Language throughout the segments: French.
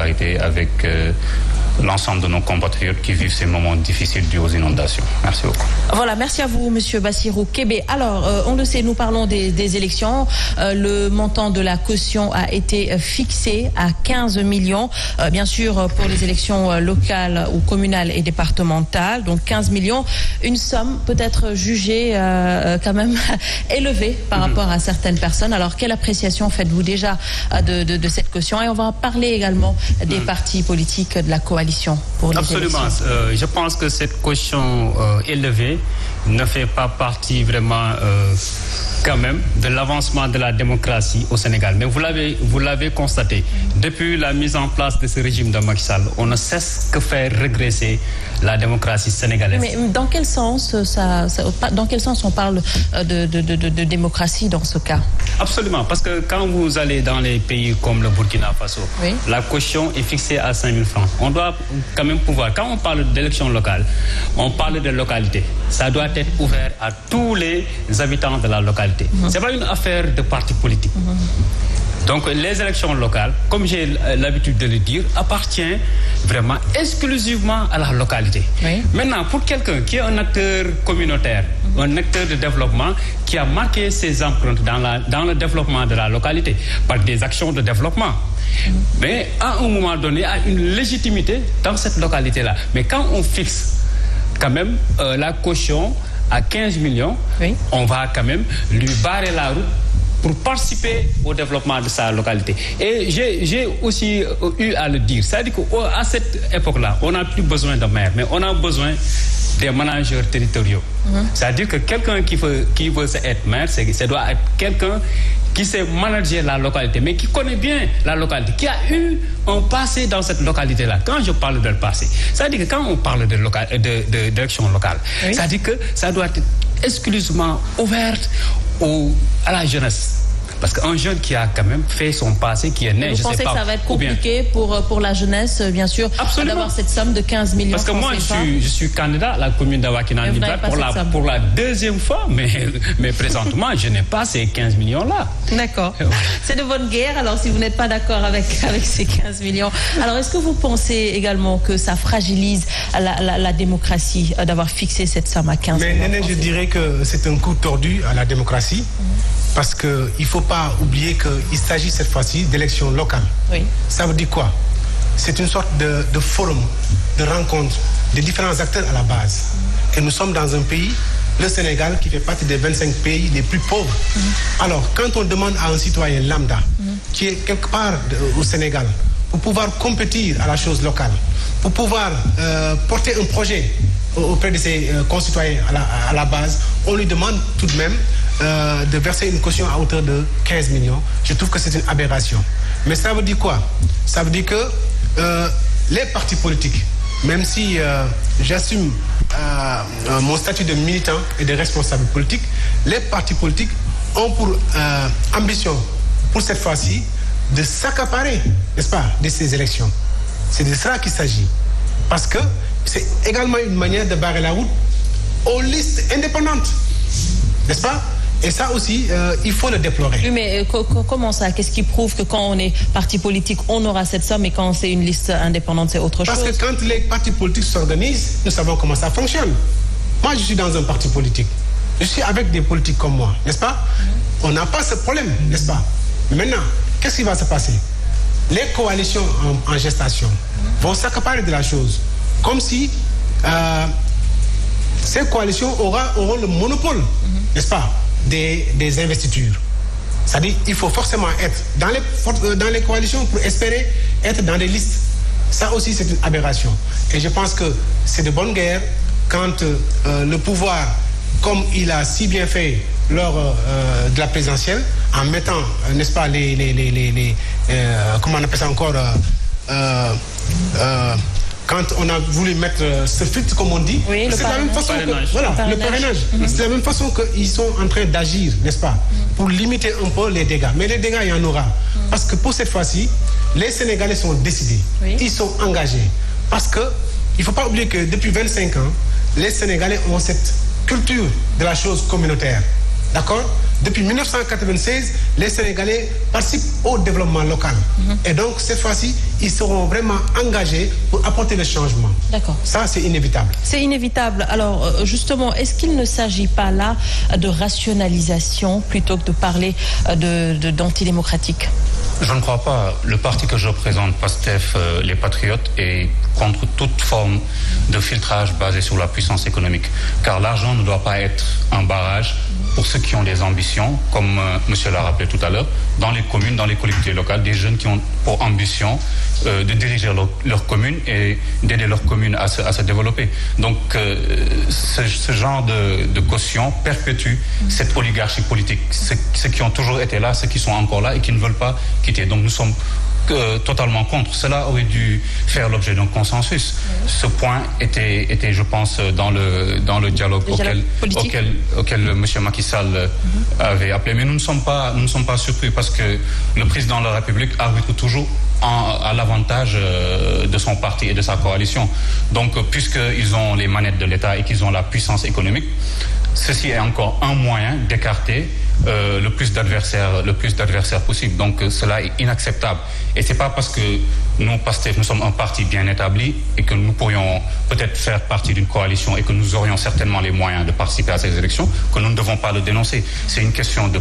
solidarité avec l'ensemble de nos compatriotes qui vivent ces moments difficiles dus aux inondations. Merci beaucoup. Voilà, merci à vous, Monsieur Bassirou Kébé. Alors, on le sait, nous parlons des élections. Le montant de la caution a été fixé à 15 millions. Bien sûr, pour les élections locales ou communales et départementales, donc 15 millions. Une somme peut-être jugée quand même élevée par rapport à certaines personnes. Alors, quelle appréciation faites-vous déjà de cette caution? Et on va parler également des partis politiques de la coalition pour les Absolument. Je pense que cette caution élevée ne fait pas partie vraiment quand même de l'avancement de la démocratie au Sénégal. Mais vous l'avez constaté, depuis la mise en place de ce régime de Macky Sall, on ne cesse que faire régresser la démocratie sénégalaise. Mais dans quel sens on parle de démocratie dans ce cas? Absolument, parce que quand vous allez dans les pays comme le Burkina Faso, oui, la caution est fixée à 5 000 francs. On doit quand même pouvoir, quand on parle d'élections locales, on parle de localité. Ça doit être ouvert à tous les habitants de la localité. Ce n'est pas une affaire de parti politique. Donc les élections locales, comme j'ai l'habitude de le dire, appartiennent vraiment exclusivement à la localité. Oui. Maintenant, pour quelqu'un qui est un acteur communautaire, un acteur de développement qui a marqué ses empreintes dans le développement de la localité par des actions de développement, mais à un moment donné, a une légitimité dans cette localité-là. Mais quand on fixe quand même la caution à 15 millions, oui, on va quand même lui barrer la route pour participer au développement de sa localité. Et j'ai aussi eu à le dire. C'est-à-dire qu'à cette époque-là, on n'a plus besoin de maires, mais on a besoin des managers territoriaux. C'est-à-dire que quelqu'un qui veut être maire, ça doit être quelqu'un qui sait manager la localité, mais qui connaît bien la localité, qui a eu un passé dans cette localité-là. Quand je parle de passé, c'est-à-dire que quand on parle d'élection locale, oui, c'est-à-dire que ça doit être exclusivement ouvert à la jeunesse. Parce qu'un jeune qui a quand même fait son passé, qui est né, vous pensez que ça va être compliqué pour la jeunesse, bien sûr, d'avoir cette somme de 15 millions? Parce que moi, je suis candidat à la commune d'Awakinane pour la deuxième fois, mais présentement, je n'ai pas ces 15 millions-là. D'accord. C'est de bonne guerre, alors si vous n'êtes pas d'accord avec ces 15 millions. Alors, est-ce que vous pensez également que ça fragilise la démocratie d'avoir fixé cette somme à 15 millions? Mais je dirais que c'est un coup tordu à la démocratie. Parce qu'il ne faut pas oublier qu'il s'agit cette fois-ci d'élections locales. Oui. Ça veut dire quoi? C'est une sorte de forum, de rencontre de différents acteurs à la base. Et nous sommes dans un pays, le Sénégal, qui fait partie des 25 pays les plus pauvres. Alors, quand on demande à un citoyen lambda, qui est quelque part au Sénégal, pour pouvoir compétir à la chose locale, pour pouvoir porter un projet auprès de ses concitoyens à la base, on lui demande tout de même de verser une caution à hauteur de 15 millions. Je trouve que c'est une aberration. Mais ça veut dire quoi? Ça veut dire que les partis politiques, même si j'assume mon statut de militant et de responsable politique, les partis politiques ont pour ambition, pour cette fois-ci, de s'accaparer, n'est-ce pas, de ces élections. C'est de cela qu'il s'agit. Parce que c'est également une manière de barrer la route aux listes indépendantes, n'est-ce pas? Et ça aussi, il faut le déplorer. Oui, mais comment ça? Qu'est-ce qui prouve que quand on est parti politique, on aura cette somme et quand c'est une liste indépendante, c'est autre chose? Parce que quand les partis politiques s'organisent, nous savons comment ça fonctionne. Moi, je suis dans un parti politique. Je suis avec des politiques comme moi, n'est-ce pas? On n'a pas ce problème, n'est-ce pas? Maintenant, qu'est-ce qui va se passer? Les coalitions en gestation vont s'accaparer de la chose. Comme si ces coalitions auront le monopole, n'est-ce pas, des investitures. C'est-à-dire qu'il faut forcément être dans les coalitions pour espérer être dans les listes. Ça aussi, c'est une aberration. Et je pense que c'est de bonne guerre quand le pouvoir, comme il a si bien fait lors de la présidentielle, en mettant, n'est-ce pas, comment on appelle ça encore, quand on a voulu mettre ce filtre, comme on dit, oui, c'est la même façon le parrainage. C'est la même façon qu'ils sont en train d'agir, n'est-ce pas, pour limiter un peu les dégâts. Mais les dégâts, il y en aura. Parce que pour cette fois-ci, les Sénégalais sont décidés. Oui. Ils sont engagés. Parce qu'il ne faut pas oublier que depuis 25 ans, les Sénégalais ont cette culture de la chose communautaire. D'accord? depuis 1996, les Sénégalais participent au développement local. Et donc, cette fois-ci, ils seront vraiment engagés pour apporter le changement. D'accord. Ça, c'est inévitable. C'est inévitable. Alors, justement, est-ce qu'il ne s'agit pas là de rationalisation plutôt que de parler d'antidémocratique? Je ne crois pas. Le parti que je représente, PASTEF, les Patriotes, est contre toute forme de filtrage basé sur la puissance économique. Car l'argent ne doit pas être un barrage pour ceux qui ont des ambitions, comme monsieur l'a rappelé tout à l'heure, dans les communes, dans les collectivités locales, des jeunes qui ont pour ambition de diriger leur commune et d'aider leur commune à se développer. Donc ce genre de caution perpétue cette oligarchie politique. Ceux qui ont toujours été là, ceux qui sont encore là et qui ne veulent pas quitter. Donc nous sommes totalement contre. Cela aurait dû faire l'objet d'un consensus. Ce point était, je pense, dans le dialogue auquel M. Macky Sall avait appelé. Mais nous ne sommes pas surpris parce que le président de la République arbitre toujours à l'avantage de son parti et de sa coalition. Donc, puisqu'ils ont les manettes de l'État et qu'ils ont la puissance économique, ceci est encore un moyen d'écarter le plus d'adversaires possible. Donc cela est inacceptable. Et c'est pas parce que nous, PASTEF, nous sommes un parti bien établi et que nous pourrions peut-être faire partie d'une coalition et que nous aurions certainement les moyens de participer à ces élections que nous ne devons pas le dénoncer. C'est une question de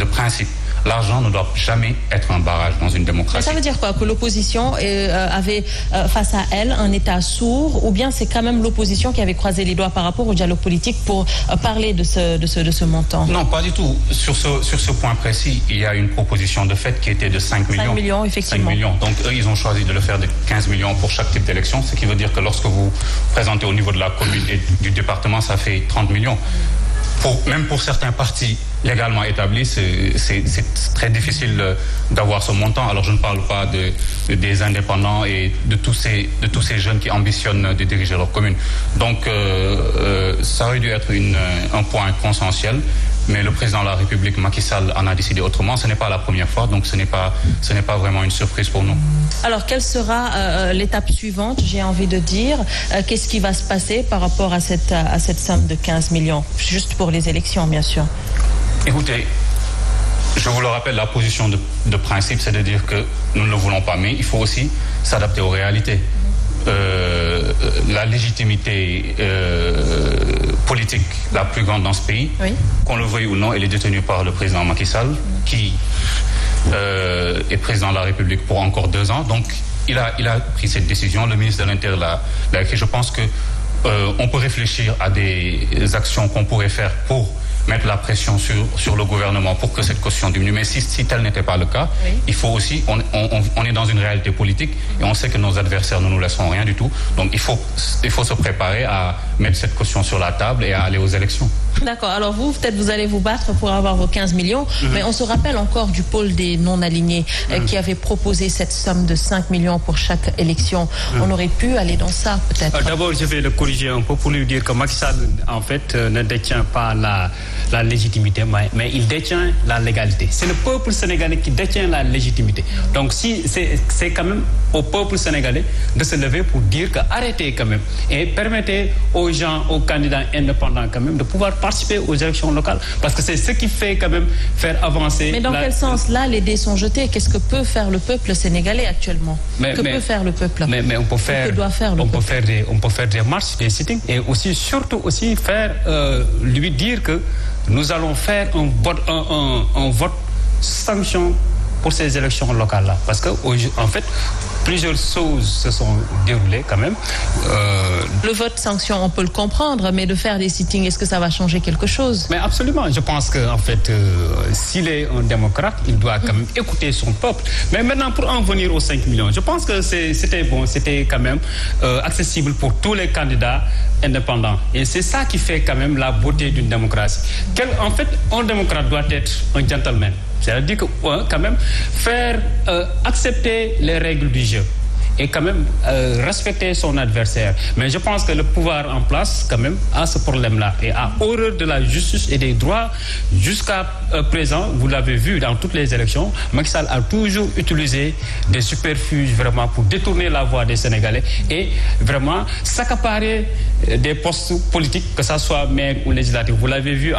principe. L'argent ne doit jamais être un barrage dans une démocratie. Mais ça veut dire quoi? Que l'opposition avait face à elle un État sourd, ou bien c'est quand même l'opposition qui avait croisé les doigts par rapport au dialogue politique pour parler de ce montant? Non, pas du tout. Sur ce point précis, il y a une proposition de fait qui était de 5 millions. 5 millions, effectivement. 5 millions. Donc eux, ils ont choisi de le faire de 15 millions pour chaque type d'élection, ce qui veut dire que lorsque vous présentez au niveau de la commune et du département, ça fait 30 millions. Même pour certains partis légalement établis, c'est très difficile d'avoir ce montant. Alors je ne parle pas des indépendants et de tous ces jeunes qui ambitionnent de diriger leur commune. Donc ça aurait dû être un point consensuel. Mais le président de la République, Macky Sall, en a décidé autrement. Ce n'est pas la première fois, donc ce n'est pas vraiment une surprise pour nous. Alors, quelle sera l'étape suivante, j'ai envie de dire? Qu'est-ce qui va se passer par rapport à cette somme de 15 millions? Juste pour les élections, bien sûr. Écoutez, je vous le rappelle, la position de principe, c'est de dire que nous ne le voulons pas, mais il faut aussi s'adapter aux réalités. La légitimité politique la plus grande dans ce pays, qu'on le veuille ou non, elle est détenue par le président Macky Sall, qui est président de la République pour encore 2 ans. Donc, il a pris cette décision. Le ministre de l'Intérieur l'a écrit. Je pense que on peut réfléchir à des actions qu'on pourrait faire pour mettre la pression sur le gouvernement pour que cette caution diminue. Mais si tel n'était pas le cas, il faut aussi, on est dans une réalité politique et on sait que nos adversaires ne nous laisseront rien du tout. Donc il faut se préparer à mettre cette caution sur la table et à aller aux élections. D'accord. Alors peut-être vous allez vous battre pour avoir vos 15 millions, mais on se rappelle encore du pôle des non-alignés qui avait proposé cette somme de 5 millions pour chaque élection. On aurait pu aller dans ça, peut-être. D'abord, je vais le corriger un peu pour lui dire que Macky Sall, en fait, ne détient pas la légitimité, mais il détient la légalité. C'est le peuple sénégalais qui détient la légitimité. Donc, c'est quand même au peuple sénégalais de se lever pour dire que arrêtez quand même et permettez aux gens, aux candidats indépendants quand même de pouvoir participer aux élections locales, parce que c'est ce qui fait quand même faire avancer. Mais dans quel sens là les dés sont jetés? Qu'est-ce que peut faire le peuple sénégalais actuellement? Que peut faire le peuple? Mais on peut faire. Que doit faire le peuple? On peut faire des marches, des sittings, et aussi surtout aussi faire lui dire que nous allons faire un vote sanction pour ces élections locales-là. Parce que, en fait, plusieurs choses se sont déroulées quand même. Le vote sanction, on peut le comprendre, mais de faire des sittings, est-ce que ça va changer quelque chose? Mais absolument. Je pense qu'en fait, s'il est un démocrate, il doit quand même écouter son peuple. Mais maintenant, pour en venir aux 5 millions, je pense que c'était bon, c'était quand même accessible pour tous les candidats indépendants. Et c'est ça qui fait quand même la beauté d'une démocratie. En fait, un démocrate doit être un gentleman. C'est-à-dire que quand même faire accepter les règles du jeu et quand même respecter son adversaire. Mais je pense que le pouvoir en place quand même a ce problème-là et a horreur de la justice et des droits. Jusqu'à présent, vous l'avez vu dans toutes les élections, Macky Sall a toujours utilisé des superfuges vraiment pour détourner la voix des Sénégalais et vraiment s'accaparer des postes politiques, que ça soit maire ou législatif. Vous l'avez vu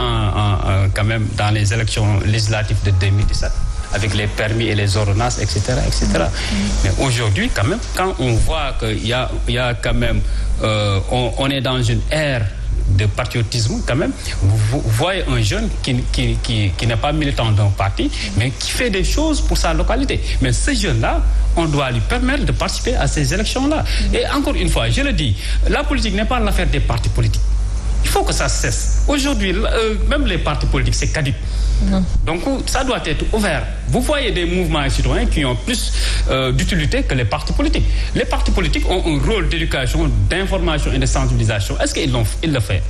quand même dans les élections législatives de 2017. Avec les permis et les ordonnances, etc., etc. Mais aujourd'hui, quand même, quand on voit qu'il y a quand même, on est dans une ère de patriotisme, quand même, vous voyez un jeune qui n'est pas militant d'un parti, mais qui fait des choses pour sa localité. Mais ce jeune-là, on doit lui permettre de participer à ces élections-là. Et encore une fois, je le dis, la politique n'est pas l'affaire des partis politiques. Il faut que ça cesse. Aujourd'hui, même les partis politiques, c'est caduc. Donc, ça doit être ouvert. Vous voyez des mouvements citoyens qui ont plus d'utilité que les partis politiques. Les partis politiques ont un rôle d'éducation, d'information et de sensibilisation. Est-ce qu'ils le font?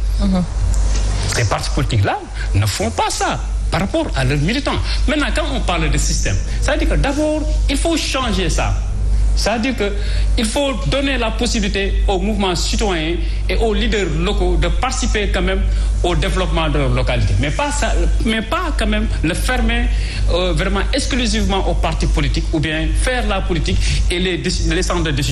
Ces partis politiques-là ne font pas ça par rapport à leurs militants. Maintenant, quand on parle de système, ça veut dire que d'abord, il faut changer ça. C'est-à-dire qu'il faut donner la possibilité aux mouvements citoyens et aux leaders locaux de participer quand même au développement de leur localité. Mais pas quand même le fermer vraiment exclusivement aux partis politiques ou bien faire la politique et les centres de décision.